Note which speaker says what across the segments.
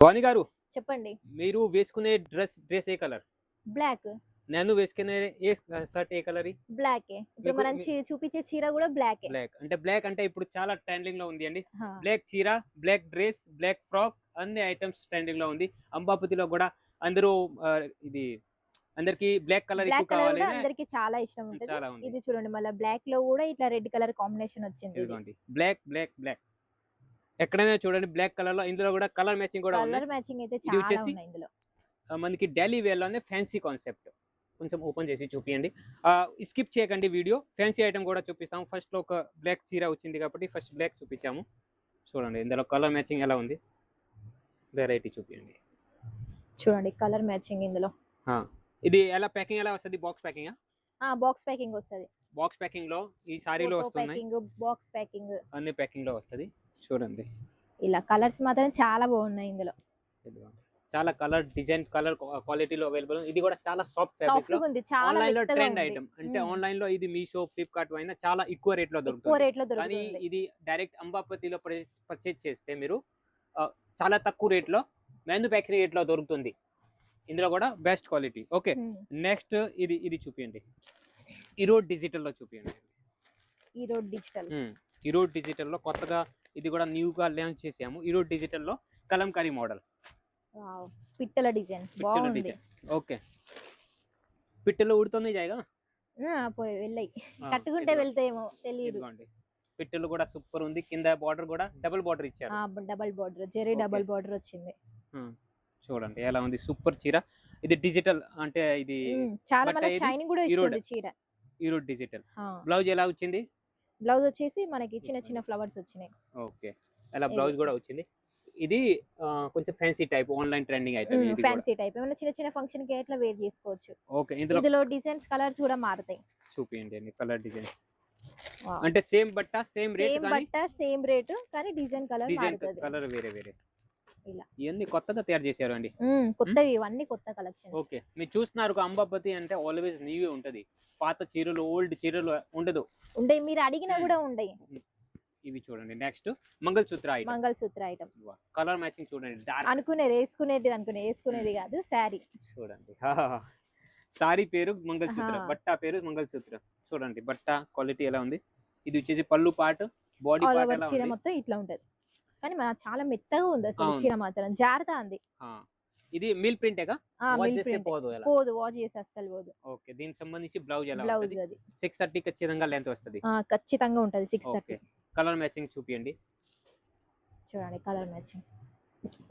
Speaker 1: భవాని గారు,
Speaker 2: చెప్పండి.
Speaker 1: మీరు వేసుకునే డ్రెస్ ఏ కలర్?
Speaker 2: బ్లాక్.
Speaker 1: నేను వేసుకునే ఏ షర్ట్ ఏ కలర్?
Speaker 2: బ్లాకే. ఇప్పుడు
Speaker 1: మీకు
Speaker 2: మనం చూపించే చీర గూడా బ్లాకే.
Speaker 1: బ్లాక్ అంటే ఇప్పుడు చాలా ట్రెండింగ్ లో ఉంది అండి.
Speaker 2: ఆ!
Speaker 1: బ్లాక్ చీర, బ్లాక్ డ్రెస్, బ్లాక్ ఫ్రాక్ అన్ని ఐటమ్స్ ట్రెండింగ్ లో ఉంది. అంబాపతిలో కూడా అందరూ ఇది అందరికి బ్లాక్ కలర్ ఎక్కువ
Speaker 2: బ్లాక్ కలర్
Speaker 1: కావాలి
Speaker 2: గూడా అందరికి చాలా ఇష్టం ఉంటది.
Speaker 1: చాలా ఉంది.
Speaker 2: ఇది చూడండి మళ్ళా బ్లాక్ లో గూడా ఇట్లా రెడ్ కలర్ కాంబినేషన్ వచ్చింది. ఇది
Speaker 1: ఇదిగోండి బ్లాక్ ఎక్కడైనా చూడండి బ్లాక్ కలర్ లో. ఇందులో కూడా కలర్ మ్యాచింగ్ కూడా ఉన్నాయి.
Speaker 2: కలర్ మ్యాచింగ్ అయితే
Speaker 1: ఇది
Speaker 2: చాలా
Speaker 1: వచ్చేసి
Speaker 2: ఉన్నాయి ఇందులో.
Speaker 1: మనకి డైలీ వేర్ లోనే ఫ్యాన్సీ కాన్సెప్ట్. కొంచెం ఓపెన్ చేసి చూపియండి. స్కిప్ చేయకండి వీడియో. ఫ్యాన్సీ ఐటమ్ కూడా చూపిస్తాము. ఫస్ట్ లో ఒక బ్లాక్ చీర వచ్చింది కాబట్టి ఫస్ట్ బ్లాక్ చూపించాము. చూడండి ఇందులో కలర్ మ్యాచింగ్ ఎలా ఉంది, వెరైటీ చూపియండి.
Speaker 2: చూడండి కలర్ మ్యాచింగ్ ఇందులో.
Speaker 1: ఇది ఎలా ప్యాకింగ్ ఎలా వస్తుంది? Box packing?
Speaker 2: బాక్స్ ప్యాకింగ్ వస్తది.
Speaker 1: బాక్స్ ప్యాకింగ్ లో ఈ సారీలో వస్తున్నాయి.
Speaker 2: బాక్స్ ప్యాకింగ్
Speaker 1: అన్ని ప్యాకింగ్ లో వస్తది. చూడండి
Speaker 2: ఇలా కలర్స్ మాత్రం చాలా బాగున్నాయి ఇందులో.
Speaker 1: చాలా కలర్ డిజైన్ కలర్ క్వాలిటీలో అవైలబుల్. ఇది కూడా చాలా సాఫ్ట్ ఫ్యాబ్రిక్ లో
Speaker 2: ఉంది. చాలా
Speaker 1: ఆన్లైన్ లో ట్రెండ్
Speaker 2: ఉంది.
Speaker 1: ఐటమ్. అంటే ఆన్లైన్ లో ఇది మీషో, ఫ్లిప్కార్ట్ అయినా చాలా ఎక్కువ రేట్ లో దొరుకుతుంది. కానీ ఇది డైరెక్ట్ అంబాపతిలో పర్చేజ్ చేస్తే మీరు చాలా తక్కువ రేట్ లో మ్యానుఫ్యాక్చరింగ్ రేట్ లో దొరుకుతుంది. ఇందులో కూడా బెస్ట్ క్వాలిటీ. ఓకే, నెక్స్ట్ ఇది చూపియండి. ఈరోడ్ డిజిటల్ లో చూపియండి. ఈరోడ్ డిజిటల్ లో కొత్తగా ఇది కూడా న్యూగా లాంచ్ చేసాము. ఈరోడ్ డిజిటల్ లో కలంకారీ మోడల్.
Speaker 2: వావ్, పిట్టల డిజైన్ బాగుంది.
Speaker 1: ఓకే, పిట్టలు ఉడుతూనే జాయిగా
Speaker 2: పోయి వెళ్ళాయి. కట్టుకుంటే వెళ్తాయేమో తెలియదు.
Speaker 1: పిట్టలు కూడా సూపర్ ఉంది. కింద బార్డర్ కూడా డబుల్ బార్డర్ ఇచ్చారు.
Speaker 2: Double border, zari double border వచ్చింది.
Speaker 1: చూడండి ఎలా ఉంది, సూపర్ చీర. ఇది డిజిటల్ అంటే ఇది
Speaker 2: చాలా మళ్ళీ షైనింగ్ కూడా ఇస్తుంది చీర.
Speaker 1: ఈరోడ్ డిజిటల్. బ్లౌజ్ ఎలా వచ్చింది?
Speaker 2: బ్లౌజ్ వచ్చేసి మనకి చిన్న చిన్న ఫ్లవర్స్ వచ్చినాయి.
Speaker 1: ఓకే, అలా బ్లౌజ్ కూడా వచ్చింది. ఇది కొంచెం fancy type online trending item. ఇది
Speaker 2: ఫ్యాన్సీ టైప్ ఏమైనా చిన్న చిన్న ఫంక్షన్ కి అట్లా వేర్ చేసుకోవచ్చు.
Speaker 1: ఓకే,
Speaker 2: ఇందులో డిజైన్స్ కలర్స్ కూడా మారుతాయి.
Speaker 1: చూపియండి అండి కలర్ డిజైన్స్. అంటే సేమ్ బట్ట సేమ్
Speaker 2: రేట్ కానీ డిజైన్ కలర్ మారుతది.
Speaker 1: కలర్ వేరే వేరే. ఇలా ఇవన్నీ కొత్తగా తయారు చేశారు అండి.
Speaker 2: కొత్తవి, ఇవన్నీ కొత్త కలెక్షన్.
Speaker 1: ఓకే, మీరు చూస్తున్నారు అంబాపతి అంటే ఆల్వేస్ న్యూ ఉంటది. పాత చీరలు, ఓల్డ్ చీరలు ఉండదు.
Speaker 2: మీరు అడిగినా కూడా ఉండయి.
Speaker 1: ఇవి చూడండి. Next mangalsutra
Speaker 2: item.
Speaker 1: Colour matching చూడండి.
Speaker 2: వేసుకునేది కాదు, సారీ.
Speaker 1: చూడండి సారీ పేరు మంగళసూత్ర, బట్ట పేరు మంగళసూత్ర. చూడండి బట్ట క్వాలిటీ ఎలా ఉంది. ఇది వచ్చేసి పళ్ళు పార్ట్, బాడీ పార్ట్ ఎలా ఉంది.
Speaker 2: మొత్తం ఇట్లా ఉంటది. కానీ చాలా మెత్తగా ఉంది అసలు చీర మాత్రం జారుతా ఉంది.
Speaker 1: ఇది మిల్ ప్రింటేగా? వాష్ చేస్తే
Speaker 2: పోదు, వాష్ చేస్తే అస్సలు పోదు.
Speaker 1: ఓకే, దీనికి సంబంధించి బ్లౌజ్ ఎలా వస్తది? 630 ఖచ్చితంగా లెంత్ వస్తది.
Speaker 2: ఖచ్చితంగా ఉంటది 630.
Speaker 1: కలర్ మ్యాచింగ్ చూపియండి.
Speaker 2: చూడండి కలర్ మ్యాచింగ్.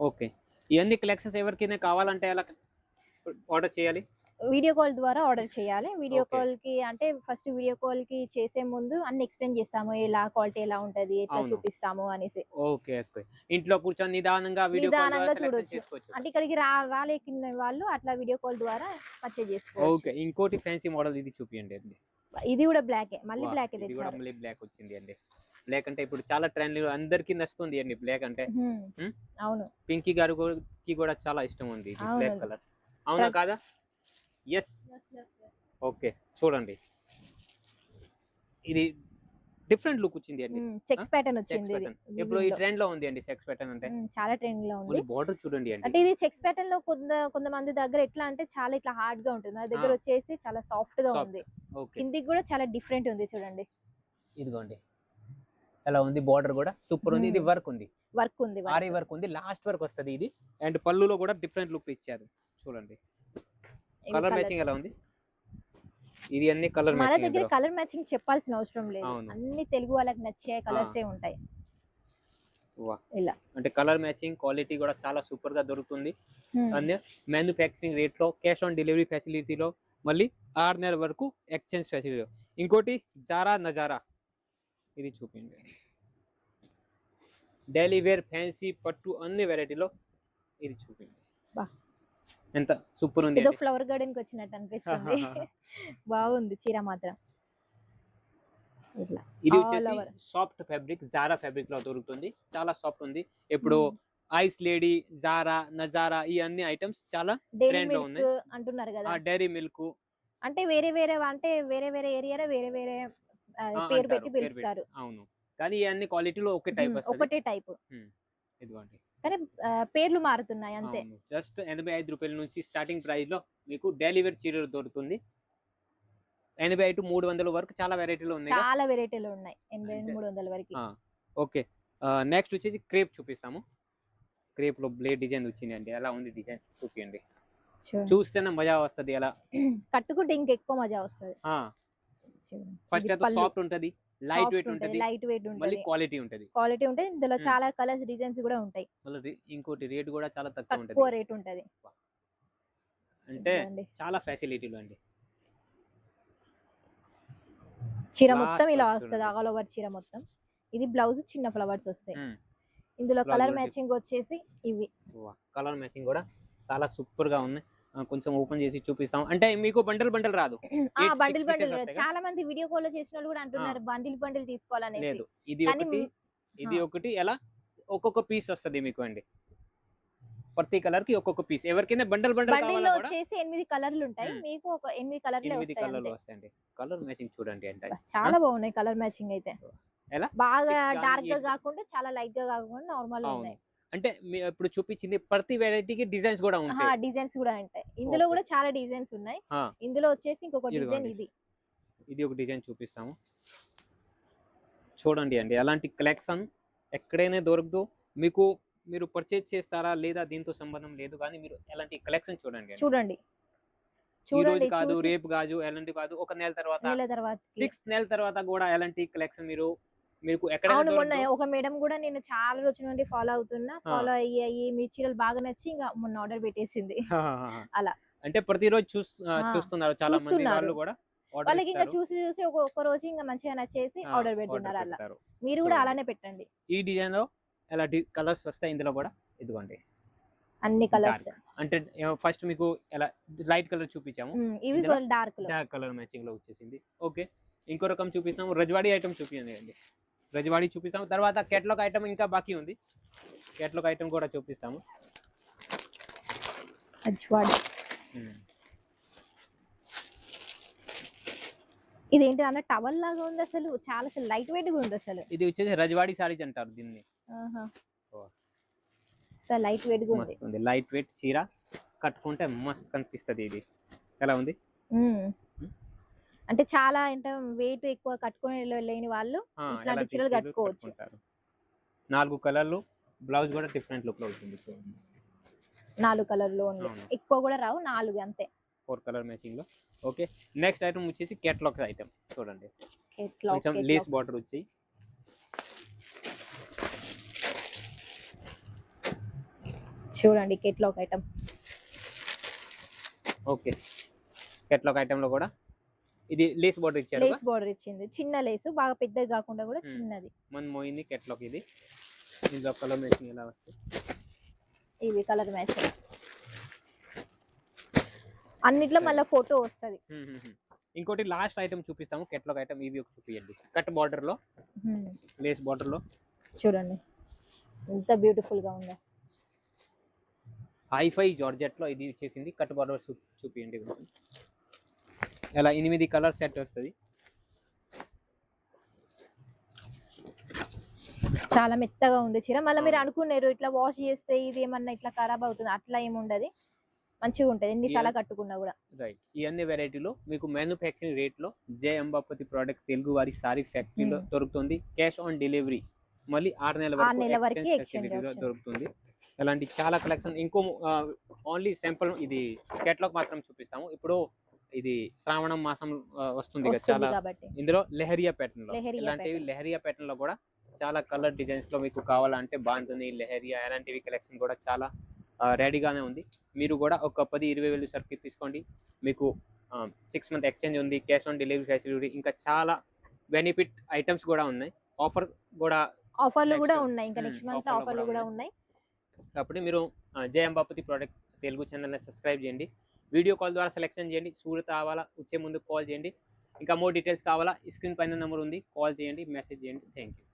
Speaker 1: ఓకే, ఇవన్నీ కలెక్షన్స్ ఎవరికైనా కావాలంటే ఎలా ఆర్డర్ చేయాలి?
Speaker 2: వీడియో కాల్ ద్వారా ఆర్డర్ చేయాలి. వీడియో కాల్ కి అంటే ఫస్ట్ వీడియో కాల్ కి చేసే ముందు అన్ని ఎక్స్ప్లెయిన్ చేస్తాము, ఎలా క్వాలిటీ ఎలా ఉంటది, ఎట్లా చూపిస్తాము అనేసి.
Speaker 1: ఓకే, ఇంట్లో కూర్చొని నిదానంగా వీడియో కాల్ ద్వారా సెలెక్షన్ చేసుకోవచ్చు.
Speaker 2: అంటే ఇక్కడికి రాలేకున్న వాళ్ళు అట్లా వీడియో కాల్ ద్వారా పర్చేజ్ చేసుకోవచ్చు.
Speaker 1: ఓకే, ఇంకోటి ఫ్యాన్సీ మోడల్ ఇది చూపియండి అండి.
Speaker 2: ఇది కూడా బ్లాక్, మళ్ళీ బ్లాక్
Speaker 1: ఇది కూడా మళ్ళీ బ్లాక్ వచ్చింది అండి. బ్లాక్ అంటే ఇప్పుడు చాలా ట్రెండ్, అందరికి నచ్చుతుంది అండి బ్లాక్ అంటే.
Speaker 2: అవును,
Speaker 1: పింకీ గారికి కూడా చాలా ఇష్టం ఉంది ఇది బ్లాక్ కలర్. అవునా కాదా? ఎస్. ఓకే, చూడండి ఇది డిఫరెంట్ లుక్ వచ్చింది అండి.
Speaker 2: చెక్స్ ప్యాటర్న్ వచ్చింది.
Speaker 1: ఇప్పుడు ఈ ట్రెండ్ లో ఉంది అండి చెక్స్ ప్యాటర్న్. అంటే
Speaker 2: చాలా ట్రెండ్ లో ఉంది.
Speaker 1: బోర్డర్ చూడండి అండి.
Speaker 2: అంటే ఇది చెక్స్ ప్యాటర్న్ లో కొంతమంది దగ్గర ఎట్లా అంటే చాలా ఇట్లా హార్డ్ గా ఉంటుంది, మన దగ్గర వచ్చేసి చాలా సాఫ్ట్ గా ఉంది. కిందికి కూడా చాలా డిఫరెంట్ ఉంది చూడండి.
Speaker 1: ఇదిగోండి ఎలా ఉంది, బోర్డర్ కూడా సూపర్ ఉంది. ఇది వర్క్ ఉంది, ఆరీ వర్క్ ఉంది, లాస్ట్ వర్క్ వస్తది ఇది. అండ్ పళ్ళులో కూడా డిఫరెంట్ లుక్ ఇచ్చారు. చూడండి కలర్ మ్యాచింగ్ ఎలా ఉంది. ఇది అన్ని కలర్ మ్యాచింగ్.
Speaker 2: మన దగ్గర కలర్ మ్యాచింగ్ చెప్పాల్సిన అవసరం లేదు, అన్ని తెలుగు వాళ్ళకి నచ్చే కలర్స్ ఏ ఉంటాయి. ఇలా
Speaker 1: అంటే కలర్ మ్యాచింగ్ క్వాలిటీ కూడా చాలా సూపర్ గా దొరుకుతుంది. అండ్ మ్యానుఫ్యాక్చరింగ్ రేట్ లో, క్యాష్ ఆన్ డెలివరీ ఫెసిలిటీలో, మళ్ళీ 6 నెలల వరకు ఎక్స్చేంజ్ ఫెసిలిటీ. ఇంకోటి జారా నజారా, ఇది చూపించండి. డైలీ వేర్, ఫ్యాన్సీ, పట్టు అన్ని వెరైటీలో ఇది చూపించండి. ఎంత సూపర్ ఉంది.
Speaker 2: ఏదో ఫ్లవర్ గార్డెన్ కి వచ్చినట్టు అనిపిస్తుంది. బాగుంది చీర మాత్రం.
Speaker 1: ఇది వచ్చేసి సాఫ్ట్ ఫ్యాబ్రిక్, జారా ఫ్యాబ్రిక్ లో దొరుకుతుంది. చాలా సాఫ్ట్ ఉంది. ఇప్పుడు ఐస్ లేడీ, జారా, నజారా ఈ అన్ని ఐటమ్స్ చాలా ట్రెండ్ లో ఉన్నాయి
Speaker 2: అంటున్నారు కదా.
Speaker 1: డైరీ మిల్క్
Speaker 2: అంటే వేరే వేరే ఏరియాలో వేరే వేరే పేరు పెట్టి పిలుస్తారు.
Speaker 1: అవును, కానీ ఈ అన్ని క్వాలిటీలో ఒకటే టైప్.
Speaker 2: ఇదిగోండి కానీ పేర్లు మారుతున్నాయి అంతే.
Speaker 1: జస్ట్ 85 రూపాయల నుంచి స్టార్టింగ్ ప్రైస్ లో మీకు డైలీ వేర్ చీరలు దొరుకుతుంది. 85 to 300 వరకు చాలా వెరైటీలు ఉన్నాయి.
Speaker 2: చాలా వెరైటీలు ఉన్నాయి 85 300 వరకు.
Speaker 1: ఓకే, నెక్స్ట్ వచ్చేసి క్రేప్ చూపిస్తాము. క్రేప్ లో బ్లేడ్ డిజైన్ వచ్చిందండి. ఎలా ఉంది డిజైన్ చూపియండి. చూస్తేనే మజా వస్తది. ఎలా
Speaker 2: కట్టుకుంటే ఇంకెక్కువ మజా వస్తది.
Speaker 1: ఫస్ట్ అయితే సాఫ్ట్ ఉంటది, లైట్ వెయిట్ ఉంటది, మళ్ళీ క్వాలిటీ ఉంటది.
Speaker 2: ఇందులో చాలా కలర్స్ డిజైన్స్ కూడా ఉంటాయి.
Speaker 1: మళ్ళీ ఇంకోటి రేట్ కూడా చాలా తక్కువ ఉంటది.
Speaker 2: తక్కువ రేట్ ఉంటది.
Speaker 1: అంటే చాలా ఫెసిలిటీలు అండి.
Speaker 2: చీర మొత్తం ఇలా వస్తది, ఆల్ ఓవర్ చీర మొత్తం. ఇది బ్లౌజ్ చిన్న ఫ్లవర్స్ వస్తాయి. ఇందులో కలర్ మ్యాచింగ్ వచ్చేసి ఇవి.
Speaker 1: కలర్ మ్యాచింగ్ కూడా చాలా సూపర్ గా ఉంది. కొంచెం ఓపెన్ చేసి చూపిస్తాం. అంటే మీకు బండిల్ బండిల్ రాదు.
Speaker 2: బండిల్ బండిల్ చాలా మంది వీడియో కాల్ లో చేసిన వాళ్ళు కూడా అంటున్నారు బండిల్ బండిల్ తీసుకోవాలని.
Speaker 1: లేదు, ఇది ఒకటి ఎలా ఒక్కొక్క పీస్ వస్తది మీకు అండి. ప్రతి కలర్ కి ఒక్కొక్క పీస్. ఎవరికైనా బండిల్ బండిల్ కావాలా కూడా
Speaker 2: వచ్చేసి 8 కలర్లు ఉంటాయి. మీకు ఒక 8 కలర్లు
Speaker 1: వస్తాయండి. కలర్ మ్యాచింగ్ చూడండి. అంటే
Speaker 2: చాలా బాగున్నాయి కలర్ మ్యాచింగ్ అయితే.
Speaker 1: ఎలా
Speaker 2: బాగా డార్క్ గా కాకుండా చాలా లైట్ గా కాకుండా నార్మల్ గా ఉన్నాయి.
Speaker 1: అంటే ఇప్పుడు చూపించింది ప్రతి వెరైటీకి డిజైన్స్ కూడా ఉంటాయి.
Speaker 2: డిజైన్స్ కూడా ఉంటాయి. ఇందులో కూడా చాలా డిజైన్స్ ఉన్నాయి. ఇందులో వచ్చేసి ఇంకొక డిజైన్
Speaker 1: ఇది ఒక డిజైన్ చూపిస్తాము. చూడండి అండి, అలాంటి కలెక్షన్ ఎక్కడైనా దొరకదు మీకు. మీరు పర్చేజ్ చేస్తారా లేదా దీంతో సంబంధం లేదు, కానీ మీరు ఎలాంటి కలెక్షన్ చూడండి. ఈ రోజు కాదు, రేపు కాదు, ఎలాంటి కాదు, ఒక నెల తర్వాత 6 నెలల తర్వాత కూడా ఎలాంటి కలెక్షన్ మీకు ఎక్కడ.
Speaker 2: ఒక మేడం కూడా నేను చాలా రోజుల నుండి ఫాలో అవుతున్నా. ఫాలో అయ్యి మీ చీరలు బాగా నచ్చి ఇంకా మొన్న ఆర్డర్ పెట్టేసింది. అలా
Speaker 1: అంటే ప్రతిరోజు చూస్తున్నారు చాలా మంది వాళ్ళు కూడా.
Speaker 2: వాళ్ళకి ఇంకా చూసి ఒక రోజు ఇంకా మంచిగా నచ్చేసి ఆర్డర్ పెడుతున్నారు. అలా మీరు కూడా అలానే పెట్టండి.
Speaker 1: ఈ డిజైన్ లో ఎలా కలర్స్ వస్తాయి ఇందులో కూడా. ఇదిగోండి
Speaker 2: అన్ని కలర్స్.
Speaker 1: అంటే ఫస్ట్ మీకు ఎలా లైట్ కలర్ చూపించాము,
Speaker 2: ఇవి డార్క్
Speaker 1: కలర్ మ్యాచింగ్ లో వచ్చేసింది. ఓకే, ఇంకో రకం చూపిస్తాము. రజవాడి ఐటమ్ చూపించండి అండి. రజవాడి చూపిస్తాము. తర్వాత కేటలాగ్ ఐటమ్ ఇంకా బాకీ ఉంది. కేటలాగ్ ఐటమ్ కూడా చూపిస్తాము.
Speaker 2: ఇదేంటి అన్న టవల్ లాగా ఉంది. అసలు చాలా లైట్ వెయిట్ గా ఉంది. అసలు
Speaker 1: ఇది వచ్చేసి రజవాడి సారీస్ అంటారు దీన్ని.
Speaker 2: లైట్ వెయిట్ గా ఉంది.
Speaker 1: లైట్ వెయిట్ చీర కట్టుకుంటే మస్త్ కనిపిస్తది. ఇది ఎలా ఉంది
Speaker 2: అంటే చాలా వెయిట్ ఎక్కువ కట్టుకునే లేని వాళ్ళు ఇట్లాంటి చీరలు కట్టుకోవచ్చు.
Speaker 1: 4 కలర్లు, బ్లౌజ్ కూడా డిఫరెంట్ లుక్ లో ఉంటుంది.
Speaker 2: 4 కలర్లు ఎక్కువ కూడా రావు, 4 అంతే.
Speaker 1: 4 కలర్ మ్యాచింగ్ లో. ఓకే, నెక్స్ట్ ఐటమ్ వచ్చేసి కేటలాగ్ ఐటమ్ చూడండి. కొంచెం లేస్ బార్డర్ వచ్చి
Speaker 2: చూడండి catalogue item.
Speaker 1: Okay, catalogue item లో కూడా ఇది లేస్ బార్డర్ ఇచ్చారు.
Speaker 2: లేస్ బార్డర్ ఇచ్చింది, చిన్న లేస్, బాగా పెద్దది కాకుండా కూడా చిన్నది.
Speaker 1: మన మోయింది కేటలాగ్ ఇది. ఇందులో కలర్ మ్యాచింగ్ ఎలా వస్తుంది.
Speaker 2: ఇది కలర్ మ్యాచింగ్ అన్నిట్లో మళ్ళీ ఫోటో వస్తది.
Speaker 1: ఇంకోటి లాస్ట్ ఐటమ్ చూపిస్తాము. కేటలాగ్ ఐటమ్ ఇవి ఒక చూపియండి. కట్ బార్డర్ లో, లేస్ బార్డర్ లో
Speaker 2: చూడండి ఎంత బ్యూటిఫుల్ గా ఉందో.
Speaker 1: హైఫై జార్జెట్ లో ఇది వచ్చేసింది. కట్ బార్డర్ చూపియండి కొంచెం. ఎలా 8 కలర్ సెట్ వస్తుంది.
Speaker 2: చాలా మెత్తగా ఉంది చీర. మళ్ళీ మీరు అనుకున్నారు ఇట్లా వాష్ చేస్తే ఇది ఏమన్నా ఇట్లా ఖరాబ్ అవుతుంది, అట్లా ఏముండదు, మంచిగా ఉంటుంది ఎన్నిసార్లు కట్టుకున్నా కూడా.
Speaker 1: రైట్, ఈ అన్ని వెరైటీలో మీకు మ్యానుఫ్యాక్చరింగ్ రేట్ లో జే అంబాపతి ప్రోడక్ట్ తెలుగు వారి సారీ ఫ్యాక్టరీలో దొరుకుతుంది. క్యాష్ ఆన్ డెలివరీ, మళ్ళీ 6 నెలల వరకు ఎక్స్చేంజ్ దొరుకుతుంది. అలాంటి చాలా కలెక్షన్. ఇంకో ఓన్లీ సింపుల్ ఇది కేటలాగ్ మాత్రం చూపిస్తాము. ఇప్పుడు ఇది శ్రావణ మాసం వస్తుంది కదా, చాలా ఇందులో లెహరియా ప్యాటర్న్ లో, ఇలాంటివి లెహరియా ప్యాటర్న్ లో కూడా చాలా కలర్ డిజైన్స్ లో మీకు కావాలంటే బాగుంటుంది. లెహరియా అలాంటివి కలెక్షన్ కూడా చాలా రెడీగానే ఉంది. మీరు కూడా ఒక 10-20 వేలు సరుకు తీసుకోండి. మీకు 6 మంత్ ఎక్స్చేంజ్ ఉంది, క్యాష్ ఆన్ డెలివరీ ఫెసిలిటీ, ఇంకా చాలా బెనిఫిట్ ఐటమ్స్ కూడా ఉన్నాయి. ఆఫర్లు కూడా ఉన్నాయి. ఇంకా నెక్స్ట్ మంత్ ఆఫర్లు కూడా ఉన్నాయి. కాబట్టి మీరు జే అంబాపతి ప్రోడక్ట్ తెలుగు ఛానల్ని సబ్స్క్రైబ్ చేయండి. వీడియో కాల్ ద్వారా సెలెక్షన్ చేయండి. సూరత్ రావాలా, వచ్చే ముందు కాల్ చేయండి. ఇంకా మోర్ డీటెయిల్స్ కావాలా, స్క్రీన్ పైన నెంబర్ ఉంది, కాల్ చేయండి, మెసేజ్ చేయండి. Thank you.